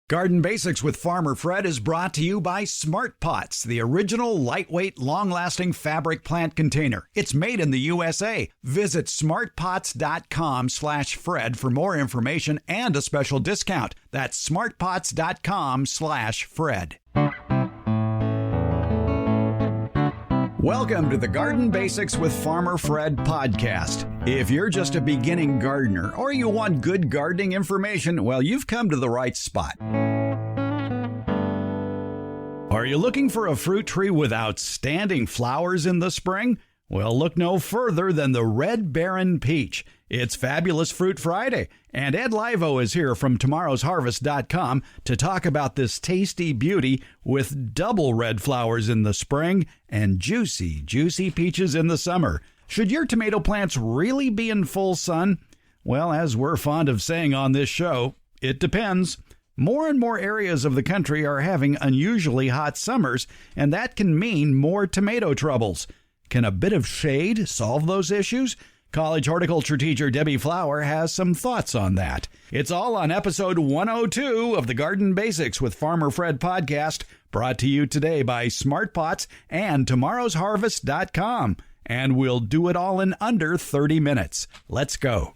Garden Basics with Farmer Fred is brought to you by Smart Pots, the original lightweight, long-lasting fabric plant container. It's made in the USA. Visit smartpots.com/Fred for more information and a special discount. That's smartpots.com/Fred. Welcome to the Garden Basics with Farmer Fred podcast. If you're just a beginning gardener or you want good gardening information, well, you've come to the right spot. Are you looking for a fruit tree with outstanding flowers in the spring? Well, look no further than the Red Baron Peach. It's Fabulous Fruit Friday, and Ed Laivo is here from tomorrowsharvest.com to talk about this tasty beauty with double red flowers in the spring and juicy, juicy peaches in the summer. Should your tomato plants really be in full sun? Well, as we're fond of saying on this show, it depends. More and more areas of the country are having unusually hot summers, and that can mean more tomato troubles. Can a bit of shade solve those issues? College horticulture teacher Debbie Flower has some thoughts on that. It's all on episode 102 of the Garden Basics with Farmer Fred podcast, brought to you today by Smart Pots and tomorrowsharvest.com. And we'll do it all in under 30 minutes. Let's go.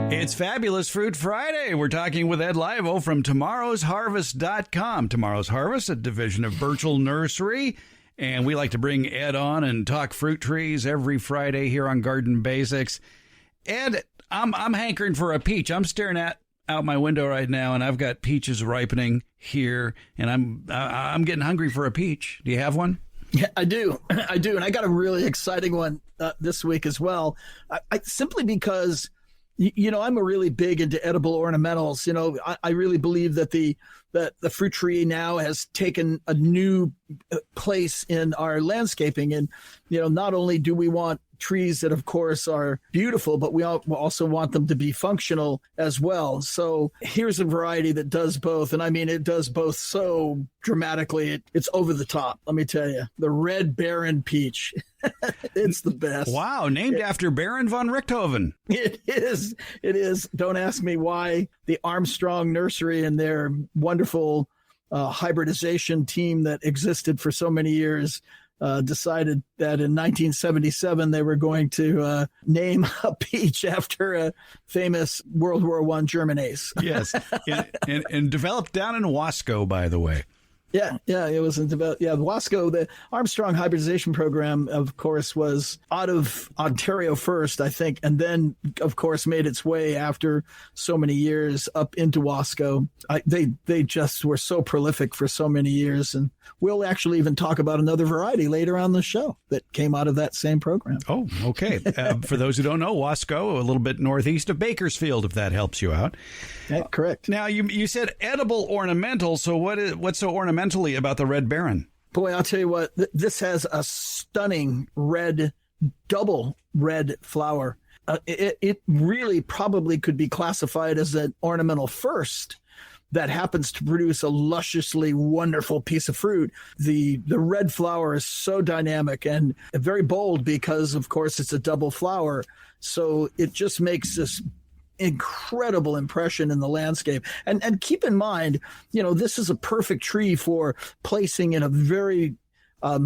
It's Fabulous Fruit Friday. We're talking with Ed Laivo from tomorrowsharvest.com. Tomorrow's Harvest, a division of Birchall Nursery. And we like to bring Ed on and talk fruit trees every Friday here on Garden Basics. Ed, I'm hankering for a peach. I'm staring out my window right now, and I've got peaches ripening here, and I'm getting hungry for a peach. Do you have one? Yeah, I do. I do. And I got a really exciting one this week as well. I simply because, I'm a really big into edible ornamentals. I really believe that the fruit tree now has taken a new place in our landscaping. And, not only do we want trees that, of course, are beautiful, but we also want them to be functional as well. So here's a variety that does both. And I mean, it does both so dramatically. It's over the top. Let me tell you, the Red Baron Peach. It's the best. Wow. Named after Baron von Richthofen. It is. It is. Don't ask me why the Armstrong Nursery and their wonderful hybridization team that existed for so many years decided that in 1977 they were going to name a peach after a famous World War I German ace. Yes, and developed down in Wasco, by the way. Yeah, it was about Wasco. The Armstrong hybridization program, of course, was out of Ontario first, I think, and then, of course, made its way after so many years up into Wasco. They just were so prolific for so many years, and we'll actually even talk about another variety later on the show that came out of that same program. Oh, okay. For those who don't know, Wasco, a little bit northeast of Bakersfield, if that helps you out. Yeah, correct. Now, you said edible ornamental, so what's so ornamentally about the Red Baron? Boy, I'll tell you what, this has a stunning double red flower. It really probably could be classified as an ornamental first that happens to produce a lusciously wonderful piece of fruit. The red flower is so dynamic and very bold because, of course, it's a double flower. So it just makes this incredible impression in the landscape. And keep in mind, this is a perfect tree for placing in a very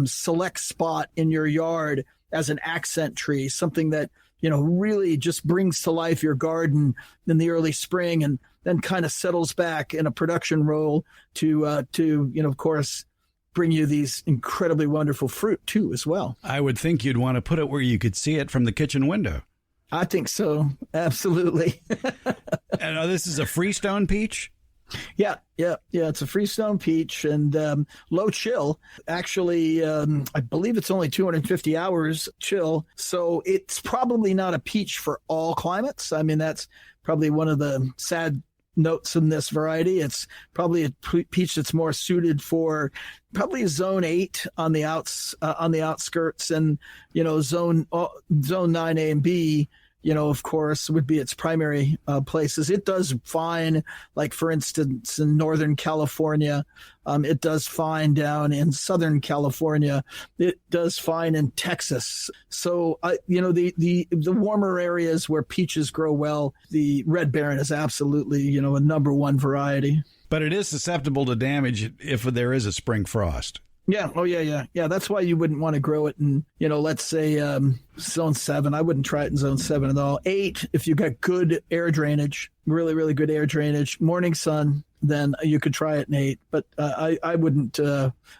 select spot in your yard as an accent tree, something that, really just brings to life your garden in the early spring and then kind of settles back in a production role to of course, bring you these incredibly wonderful fruit too as well. I would think you'd want to put it where you could see it from the kitchen window. I think so. Absolutely. And this is a freestone peach? Yeah. It's a freestone peach and low chill. Actually, I believe it's only 250 hours chill. So it's probably not a peach for all climates. I mean, that's probably one of the sad notes in this variety. It's probably a peach that's more suited for probably zone 8 on the outskirts and, zone 9A and B of course, would be its primary places. It does fine, like, for instance, in Northern California. It does fine down in Southern California. It does fine in Texas. So, the warmer areas where peaches grow well, the Red Baron is absolutely, a number one variety. But it is susceptible to damage if there is a spring frost. Yeah. Oh, yeah. That's why you wouldn't want to grow it in, let's say zone 7. I wouldn't try it in zone 7 at all. 8, if you got good air drainage, really, really good air drainage, morning sun, then you could try it in 8. But I wouldn't.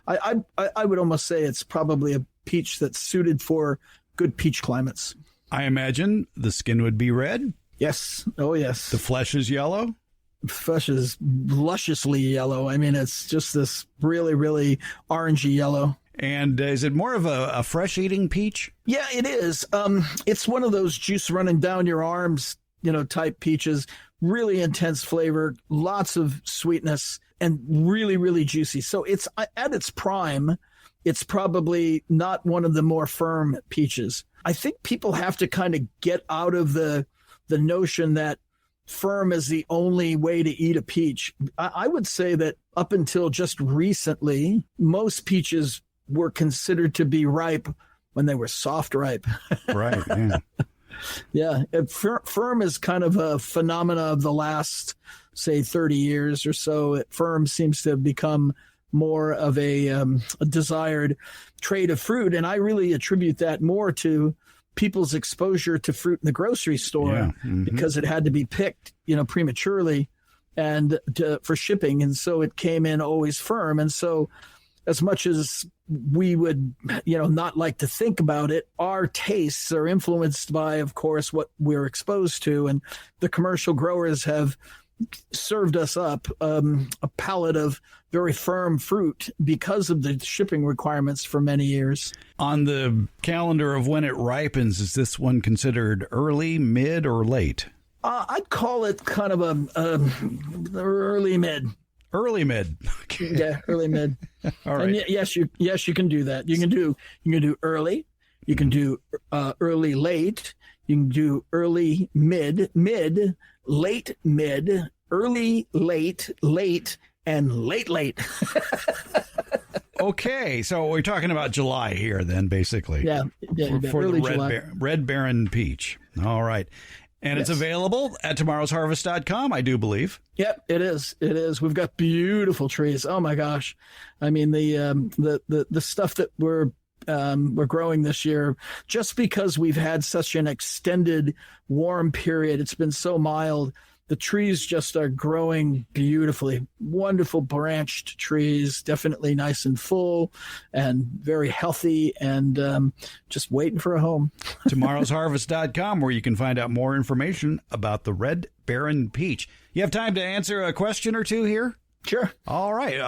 I would almost say it's probably a peach that's suited for good peach climates. I imagine the skin would be red. Yes. Oh, yes. The flesh is yellow. Flesh is lusciously yellow. I mean, it's just this really, really orangey yellow. And is it more of a fresh-eating peach? Yeah, it is. It's one of those juice running down your arms, type peaches. Really intense flavor, lots of sweetness, and really, really juicy. So it's at its prime. It's probably not one of the more firm peaches. I think people have to kind of get out of the notion that firm is the only way to eat a peach. I would say that up until just recently, most peaches were considered to be ripe when they were soft ripe. Right. Yeah. Yeah. Firm is kind of a phenomena of the last, say, 30 years or so. Firm seems to have become more of a desired trait of fruit. And I really attribute that more to people's exposure to fruit in the grocery store, because it had to be picked, prematurely and for shipping. And so it came in always firm. And so as much as we would, not like to think about it, our tastes are influenced by, of course, what we're exposed to. And the commercial growers have served us up a palette of very firm fruit because of the shipping requirements for many years. On the calendar of when it ripens, is this one considered early, mid, or late? I'd call it kind of a early mid. Early mid. Okay. Yeah, early mid. All right. And yes, you can do that. You can do early. You can do early late. You can do early mid, late mid, early late, and late. Okay, so we're talking about July here then, basically. Yeah, for early the July. Red Baron peach. All right. And Yes. it's available at tomorrowsharvest.com, I do believe. Yep, it is. It is. We've got beautiful trees. Oh my gosh. I mean, the stuff that we're growing this year, just because we've had such an extended warm period, it's been so mild. The trees just are growing beautifully. Wonderful branched trees, definitely nice and full and very healthy, and just waiting for a home. tomorrowsharvest.com, where you can find out more information about the Red Baron peach. You have time to answer a question or two here? Sure. All right.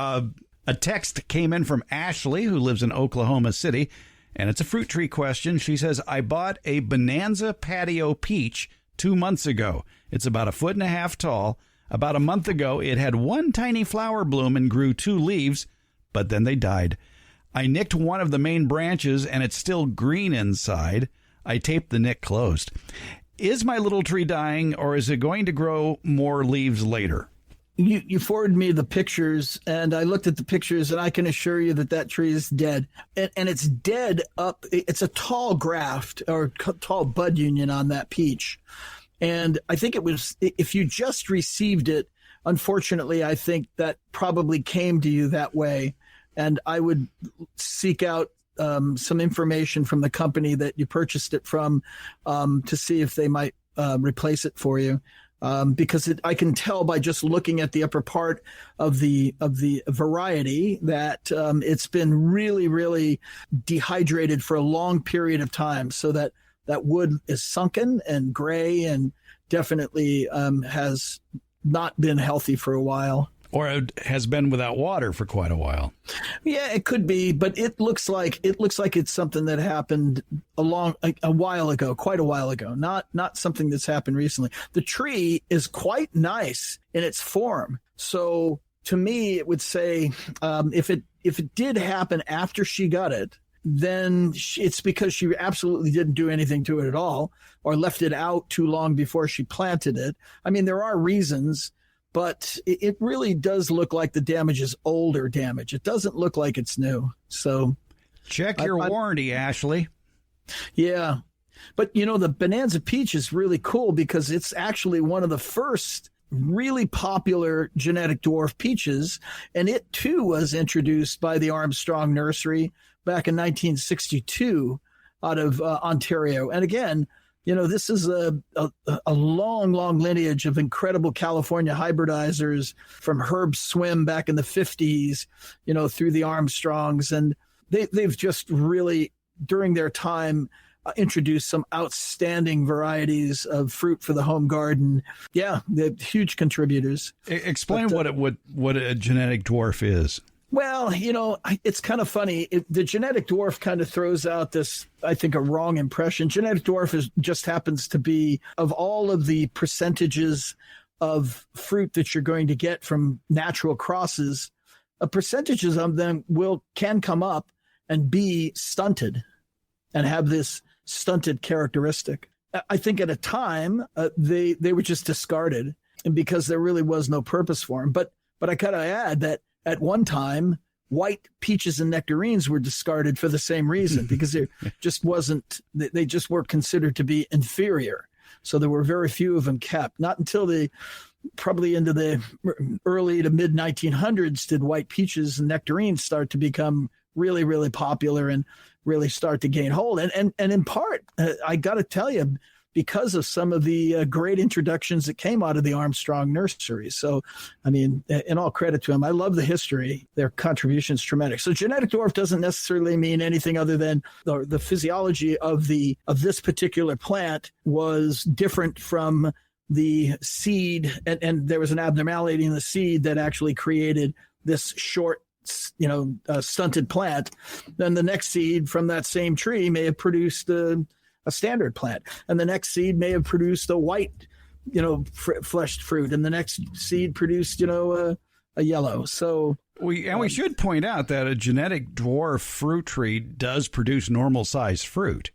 A text came in from Ashley, who lives in Oklahoma City, and it's a fruit tree question. She says, I bought a Bonanza patio peach 2 months ago. It's about 1.5 feet tall. About a month ago, it had one tiny flower bloom and grew 2 leaves, but then they died. I nicked one of the main branches, and it's still green inside. I taped the nick closed. Is my little tree dying, or is it going to grow more leaves later? You forwarded me the pictures, and I looked at the pictures, and I can assure you that tree is dead. And it's dead up. It's a tall graft or tall bud union on that peach. And I think it was, if you just received it, unfortunately, I think that probably came to you that way. And I would seek out some information from the company that you purchased it from to see if they might replace it for you. Because I can tell by just looking at the upper part of the variety that it's been really, really dehydrated for a long period of time, so that wood is sunken and gray and definitely has not been healthy for a while. Or it has been without water for quite a while. Yeah, it could be, but it looks like it's something that happened quite a while ago. Not something that's happened recently. The tree is quite nice in its form. So to me, it would say if it did happen after she got it, then it's because she absolutely didn't do anything to it at all or left it out too long before she planted it. I mean, there are reasons, but it really does look like the damage is older damage. It doesn't look like it's new. So check your warranty, Ashley. Yeah. But, the Bonanza peach is really cool because it's actually one of the first really popular genetic dwarf peaches. And it, too, was introduced by the Armstrong Nursery back in 1962 out of Ontario. And again, this is a long, long lineage of incredible California hybridizers from Herb Swim back in the 50s, through the Armstrongs. And they've just really, during their time, introduced some outstanding varieties of fruit for the home garden. Yeah, they're huge contributors. Explain what a genetic dwarf is. Well, it's kind of funny. The genetic dwarf kind of throws out this, I think, a wrong impression. Genetic dwarf just happens to be, of all of the percentages of fruit that you're going to get from natural crosses, percentages of them can come up and be stunted and have this stunted characteristic. I think at a time they were just discarded, and because there really was no purpose for them. But I gotta add that at one time, white peaches and nectarines were discarded for the same reason, because they just were considered to be inferior. So there were very few of them kept. Not until probably into the early to mid 1900s did white peaches and nectarines start to become really, really popular and really start to gain hold. And in part, I got to tell you, because of some of the great introductions that came out of the Armstrong Nursery. So, I mean, in all credit to them, I love the history. Their contribution's tremendous. So genetic dwarf doesn't necessarily mean anything other than the physiology of this particular plant was different from the seed. And there was an abnormality in the seed that actually created this short, stunted plant. Then the next seed from that same tree may have produced a standard plant, and the next seed may have produced a white, fleshed fruit, and the next seed produced, a yellow. So we should point out that a genetic dwarf fruit tree does produce normal sized fruit.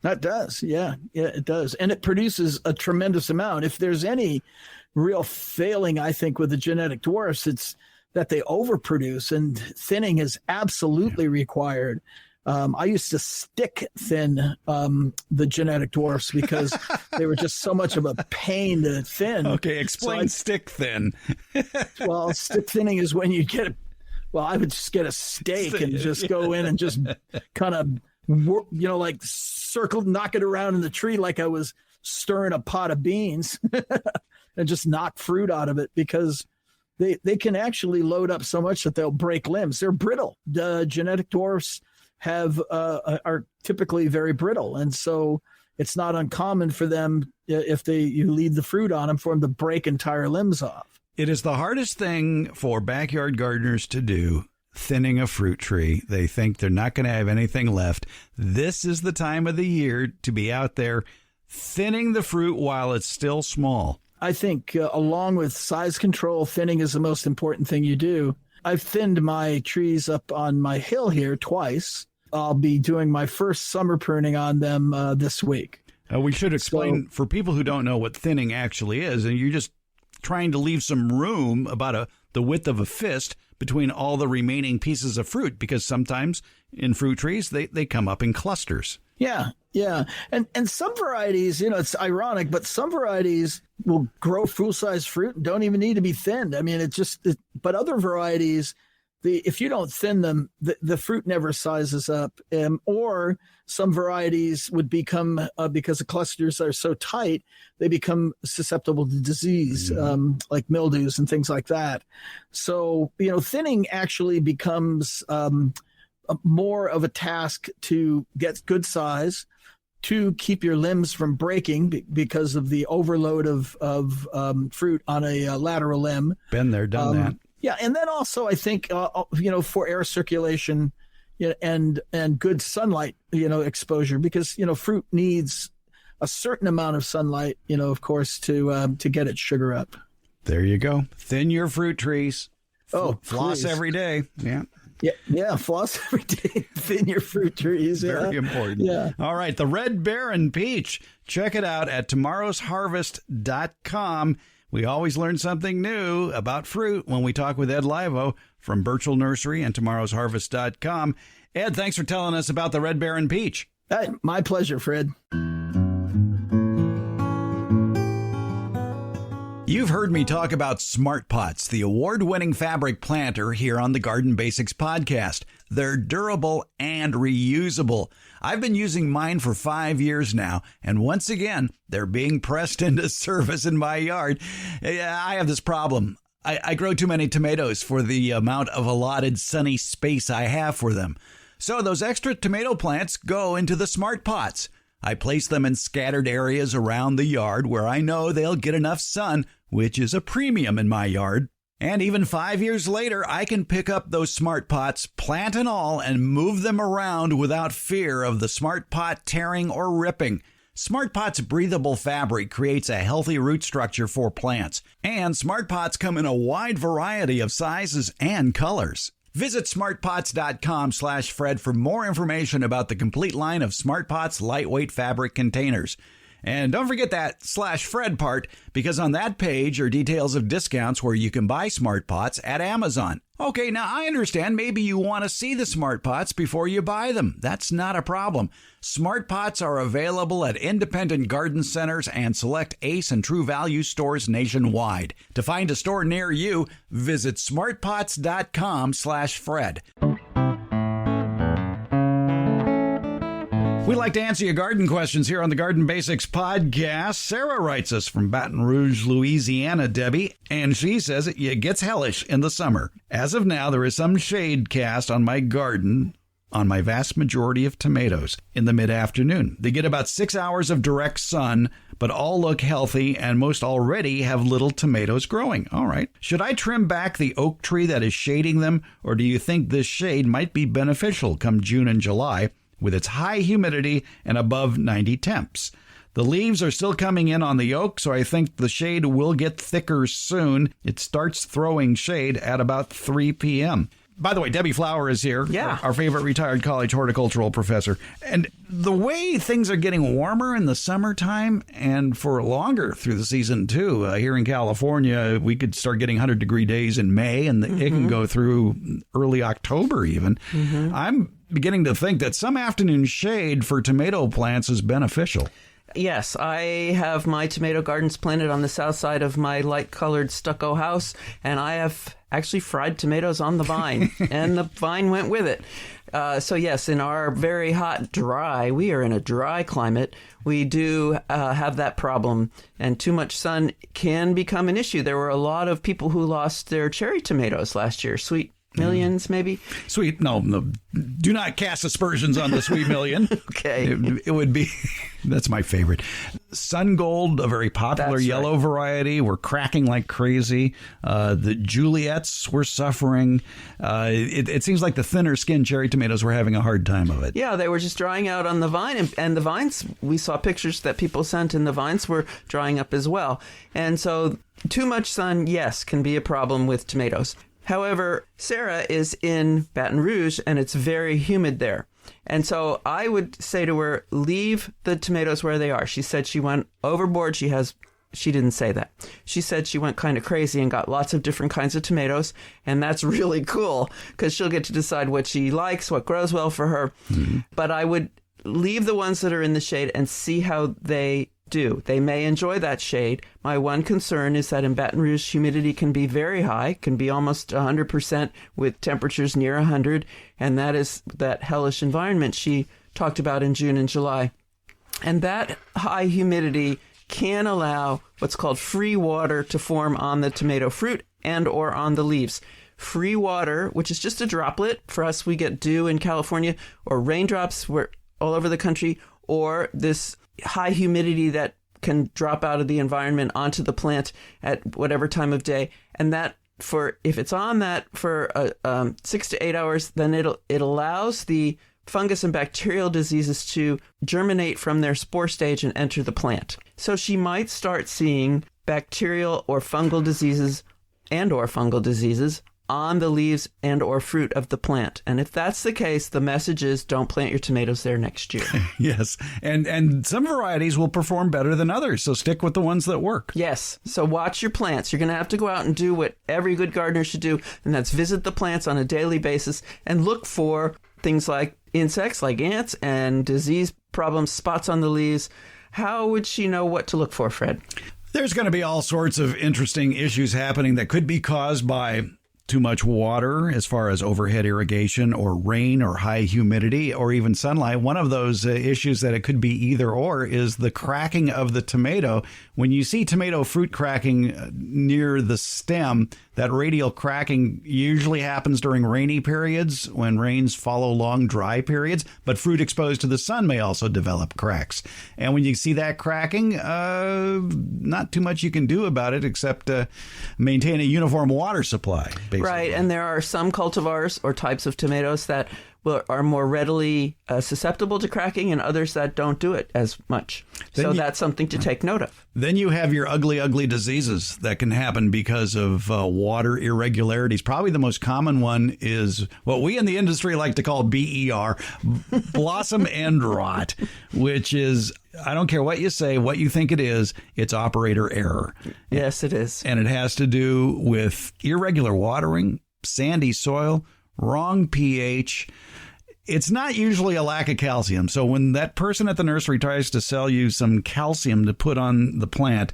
That does, yeah, it does, and it produces a tremendous amount. If there's any real failing, I think, with the genetic dwarfs, it's that they overproduce, and thinning is absolutely required. I used to stick thin the genetic dwarfs because they were just so much of a pain to thin. Okay, explain stick thin. Well, stick thinning is when you I would just get a stake and just go in and just kind of, like circle, knock it around in the tree like I was stirring a pot of beans and just knock fruit out of it, because they can actually load up so much that they'll break limbs. They're brittle. The genetic dwarfs are typically very brittle, and so it's not uncommon for them, if you leave the fruit on them, for them to break entire limbs off. It is the hardest thing for backyard gardeners to do, thinning a fruit tree. They think they're not going to have anything left. This is the time of the year to be out there thinning the fruit while it's still small. I think along with size control, thinning is the most important thing you do. I've thinned my trees up on my hill here twice. I'll be doing my first summer pruning on them this week. We should explain for people who don't know what thinning actually is, and you're just trying to leave some room about the width of a fist between all the remaining pieces of fruit, because sometimes in fruit trees they come up in clusters. Yeah. And some varieties, it's ironic, but some varieties will grow full-size fruit and don't even need to be thinned. I mean, but other varieties, if you don't thin them, the fruit never sizes up. Or some varieties would become, because the clusters are so tight, they become susceptible to disease, like mildews and things like that. So, thinning actually becomes more of a task to get good size, to keep your limbs from breaking because of the overload of fruit on a lateral limb. Been there, done that. Yeah, and then also I think for air circulation, and good sunlight exposure, because fruit needs a certain amount of sunlight, of course, to get its sugar up. There you go. Thin your fruit trees. Oh, floss please. Every day. Yeah. Yeah, floss every day. Thin your fruit trees. Very important. Yeah. All right, the Red Baron peach. Check it out at tomorrowsharvest.com. We always learn something new about fruit when we talk with Ed Laivo from Birchall Nursery and tomorrowsharvest.com. Ed, thanks for telling us about the Red Baron peach. Hey, my pleasure, Fred. You've heard me talk about Smart Pots, the award-winning fabric planter here on the Garden Basics podcast. They're durable and reusable. I've been using mine for 5 years now, and once again, they're being pressed into service in my yard. I have this problem. I grow too many tomatoes for the amount of allotted sunny space I have for them. So those extra tomato plants go into the Smart Pots. I place them in scattered areas around the yard where I know they'll get enough sun, which is a premium in my yard. And even 5 years later, I can pick up those Smart Pots, plant and all, and move them around without fear of the Smart Pot tearing or ripping. Smart Pot's breathable fabric creates a healthy root structure for plants. And Smart Pots come in a wide variety of sizes and colors. Visit smartpots.com/Fred for more information about the complete line of Smart Pots lightweight fabric containers. And don't forget that /Fred part, because on that page are details of discounts where you can buy Smart Pots at Amazon. Okay, now I understand maybe you want to see the Smart Pots before you buy them. That's not a problem. Smart Pots are available at independent garden centers and select Ace and True Value stores nationwide. To find a store near you, visit smartpots.com/Fred. We like to answer your garden questions here on the Garden Basics podcast. Sarah writes us from Baton Rouge, Louisiana, Debbie, and she says it gets hellish in the summer. As of now, there is some shade cast on my garden on my vast majority of tomatoes in the mid-afternoon. They get about 6 hours of direct sun, but all look healthy and most already have little tomatoes growing. All right. Should I trim back the oak tree that is shading them, or do you think this shade might be beneficial come June and July with its high humidity and above 90 temps? The leaves are still coming in on the oak, so I think the shade will get thicker soon. It starts throwing shade at about 3 p.m. By the way, Debbie Flower is here, our favorite retired college horticultural professor. And the way things are getting warmer in the summertime and for longer through the season, too. Here in California, we could start getting 100-degree days in May, and it can go through early October even. I'm beginning to think that some afternoon shade for tomato plants is beneficial. Yes, I have my tomato gardens planted on the south side of my light-colored stucco house, and I have actually fried tomatoes on the vine, and the vine went with it. So yes, in our very hot, we are in a dry climate, we do have that problem, and too much sun can become an issue. There were a lot of people who lost their cherry tomatoes last year, sweet millions, maybe? Sweet, no, do not cast aspersions on the sweet million. Okay. It would be, that's my favorite. Sun Gold, a very popular yellow variety, were cracking like crazy. The Juliets were suffering. It seems like the thinner skinned cherry tomatoes were having a hard time of it. Yeah, they were just drying out on the vine, and the vines, we saw pictures that people sent, and the vines were drying up as well. And so too much sun, yes, can be a problem with tomatoes. However, Sarah is in Baton Rouge, and it's very humid there. And so I would say to her, leave the tomatoes where they are. She said she went overboard. She didn't say that. She said she went kind of crazy and got lots of different kinds of tomatoes. And that's really cool because she'll get to decide what she likes, what grows well for her. But I would leave the ones that are in the shade and see how they do. They may enjoy that shade. My one concern is that in Baton Rouge, humidity can be very high, can be almost 100% with temperatures near 100, and that is that hellish environment she talked about in June and July. And that high humidity can allow what's called free water to form on the tomato fruit and or on the leaves. Free water, which is just a droplet. For us, we get dew in California, or raindrops all over the country, or this high humidity that can drop out of the environment onto the plant at whatever time of day. And that, if it's on that for 6 to 8 hours, then it allows the fungus and bacterial diseases to germinate from their spore stage and enter the plant. So she might start seeing bacterial or fungal diseases on the leaves and or fruit of the plant. And if that's the case, the message is don't plant your tomatoes there next year. Yes. And some varieties will perform better than others, so stick with the ones that work. Yes. So watch your plants. You're going to have to go out and do what every good gardener should do, and that's visit the plants on a daily basis and look for things like insects, like ants, and disease problems, spots on the leaves. How would she know what to look for, Fred? There's going to be all sorts of interesting issues happening that could be caused by too much water, as far as overhead irrigation or rain or high humidity or even sunlight. One of those issues that it could be either or is the cracking of the tomato. When you see tomato fruit cracking near the stem, that radial cracking usually happens during rainy periods when rains follow long dry periods, but fruit exposed to the sun may also develop cracks. And when you see that cracking, not too much you can do about it except maintain a uniform water supply. Basically. Right, and there are some cultivars or types of tomatoes that are more readily susceptible to cracking and others that don't do it as much. So that's something to take note of. Then you have your ugly, ugly diseases that can happen because of water irregularities. Probably the most common one is what we in the industry like to call BER, blossom end rot, which is, I don't care what you say, what you think it is, it's operator error. Yes, it is. And it has to do with irregular watering, sandy soil, wrong pH. It's not usually a lack of calcium. So when that person at the nursery tries to sell you some calcium to put on the plant,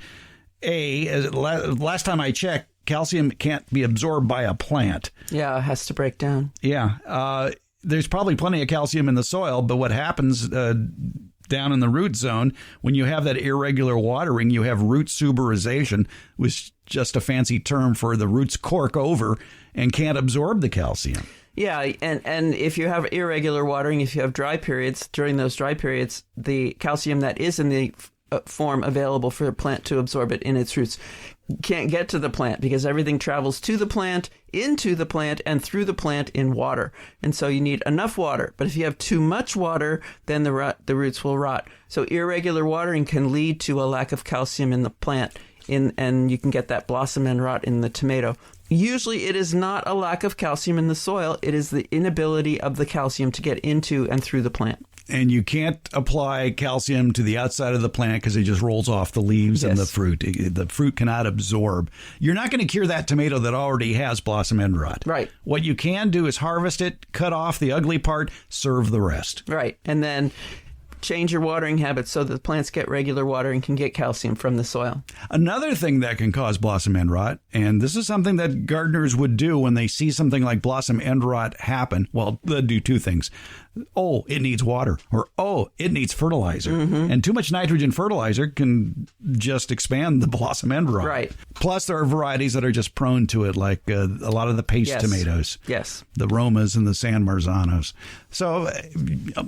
last time I checked, calcium can't be absorbed by a plant. Yeah, it has to break down. Yeah. There's probably plenty of calcium in the soil, but what happens down in the root zone, when you have that irregular watering, you have root suberization, which is just a fancy term for the roots cork over and can't absorb the calcium. Yeah, and if you have irregular watering, if you have dry periods, during those dry periods, the calcium that is in the form available for the plant to absorb it in its roots can't get to the plant because everything travels to the plant, into the plant, and through the plant in water. And so you need enough water. But if you have too much water, then the roots will rot. So irregular watering can lead to a lack of calcium in the plant, and you can get that blossom end rot in the tomato. Usually it is not a lack of calcium in the soil. It is the inability of the calcium to get into and through the plant. And you can't apply calcium to the outside of the plant because it just rolls off the leaves and the fruit. The fruit cannot absorb. You're not going to cure that tomato that already has blossom end rot. Right. What you can do is harvest it, cut off the ugly part, serve the rest. Right. And then change your watering habits so that the plants get regular water and can get calcium from the soil. Another thing that can cause blossom end rot, and this is something that gardeners would do when they see something like blossom end rot happen. Well, they'll do two things. Oh, it needs water, or oh, it needs fertilizer. Mm-hmm. And too much nitrogen fertilizer can just expand the blossom end rot. Right. Plus, there are varieties that are just prone to it, like a lot of the paste tomatoes. Yes. The Romas and the San Marzanos. So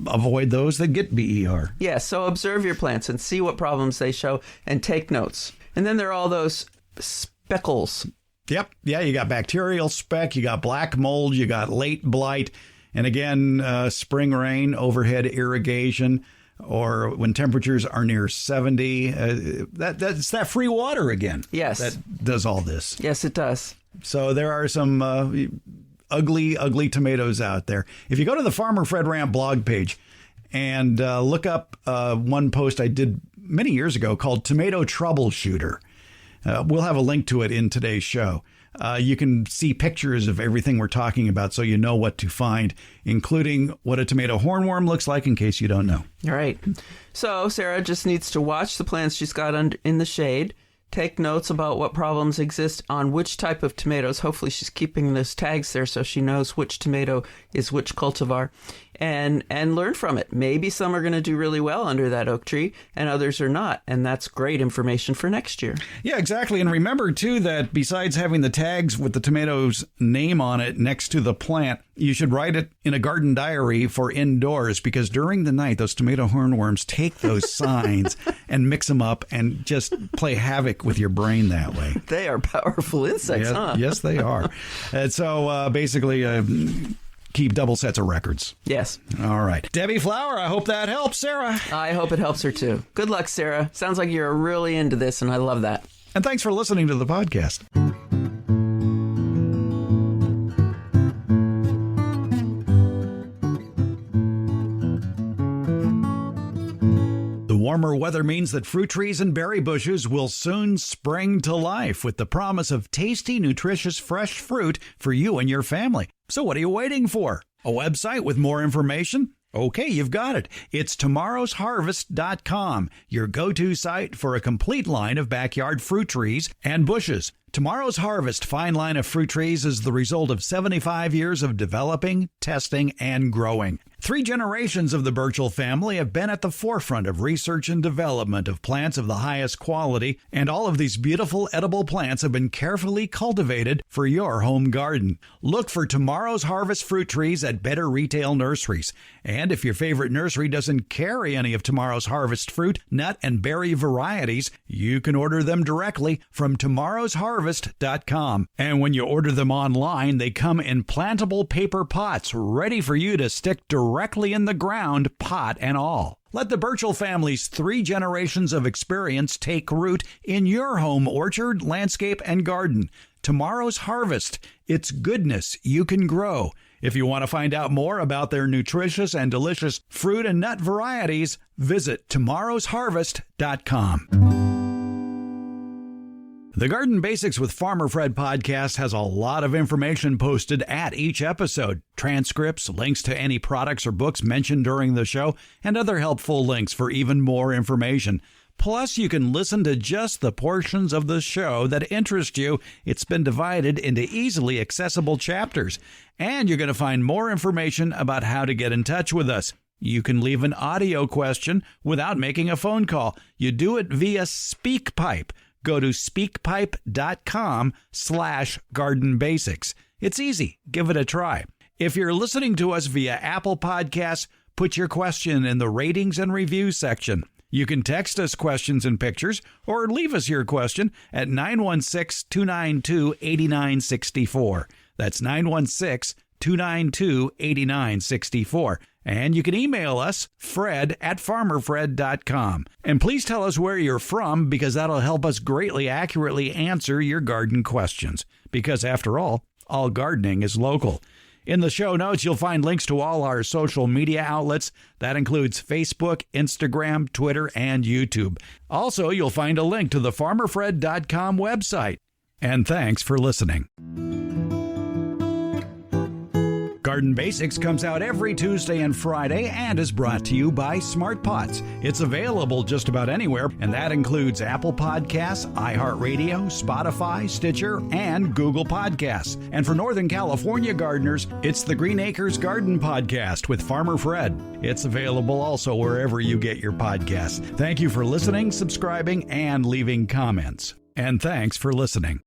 avoid those that get BER. Yeah, so observe your plants and see what problems they show and take notes. And then there are all those speckles. Yep. Yeah, you got bacterial speck, you got black mold, you got late blight. And again, spring rain, overhead irrigation, or when temperatures are near 70, that's that free water again. Yes. That does all this. Yes, it does. So there are some ugly, ugly tomatoes out there. If you go to the Farmer Fred Ramp blog page and look up one post I did many years ago called Tomato Troubleshooter, we'll have a link to it in today's show. You can see pictures of everything we're talking about so you know what to find, including what a tomato hornworm looks like in case you don't know. All right. So Sarah just needs to watch the plants she's got in the shade, take notes about what problems exist on which type of tomatoes. Hopefully she's keeping those tags there so she knows which tomato is which cultivar, and learn from it. Maybe some are going to do really well under that oak tree and others are not. And that's great information for next year. Yeah, exactly. And remember, too, that besides having the tags with the tomato's name on it next to the plant, you should write it in a garden diary for indoors, because during the night, those tomato hornworms take those signs and mix them up and just play havoc with your brain that way. They are powerful insects, huh? Yes, they are. And so basically, keep double sets of records. Yes. All right. Debbie Flower, I hope that helps Sarah. I hope it helps her too. Good luck, Sarah. Sounds like you're really into this, and I love that. And thanks for listening to the podcast. Warmer weather means that fruit trees and berry bushes will soon spring to life with the promise of tasty, nutritious, fresh fruit for you and your family. So what are you waiting for? A website with more information? Okay, you've got it. It's tomorrowsharvest.com, your go-to site for a complete line of backyard fruit trees and bushes. Tomorrow's Harvest fine line of fruit trees is the result of 75 years of developing, testing, and growing. 3 generations of the Burchell family have been at the forefront of research and development of plants of the highest quality, and all of these beautiful edible plants have been carefully cultivated for your home garden. Look for Tomorrow's Harvest fruit trees at better retail nurseries. And if your favorite nursery doesn't carry any of Tomorrow's Harvest fruit, nut, and berry varieties, you can order them directly from tomorrowsharvest.com. And when you order them online, they come in plantable paper pots ready for you to stick directly in the ground, pot and all. Let the Burchell family's 3 generations of experience take root in your home orchard, landscape, and garden. Tomorrow's Harvest. It's goodness you can grow. If you want to find out more about their nutritious and delicious fruit and nut varieties, visit tomorrowsharvest.com. The Garden Basics with Farmer Fred podcast has a lot of information posted at each episode. Transcripts, links to any products or books mentioned during the show, and other helpful links for even more information. Plus, you can listen to just the portions of the show that interest you. It's been divided into easily accessible chapters. And you're going to find more information about how to get in touch with us. You can leave an audio question without making a phone call. You do it via SpeakPipe. Go to speakpipe.com/gardenbasics. It's easy. Give it a try. If you're listening to us via Apple Podcasts, put your question in the ratings and reviews section. You can text us questions and pictures or leave us your question at 916-292-8964. That's 916-292-8964. And you can email us, fred@farmerfred.com. And please tell us where you're from, because that'll help us greatly accurately answer your garden questions. Because after all gardening is local. In the show notes, you'll find links to all our social media outlets. That includes Facebook, Instagram, Twitter, and YouTube. Also, you'll find a link to the farmerfred.com website. And thanks for listening. Garden Basics comes out every Tuesday and Friday and is brought to you by Smart Pots. It's available just about anywhere, and that includes Apple Podcasts, iHeartRadio, Spotify, Stitcher, and Google Podcasts. And for Northern California gardeners, it's the Green Acres Garden Podcast with Farmer Fred. It's available also wherever you get your podcasts. Thank you for listening, subscribing, and leaving comments. And thanks for listening.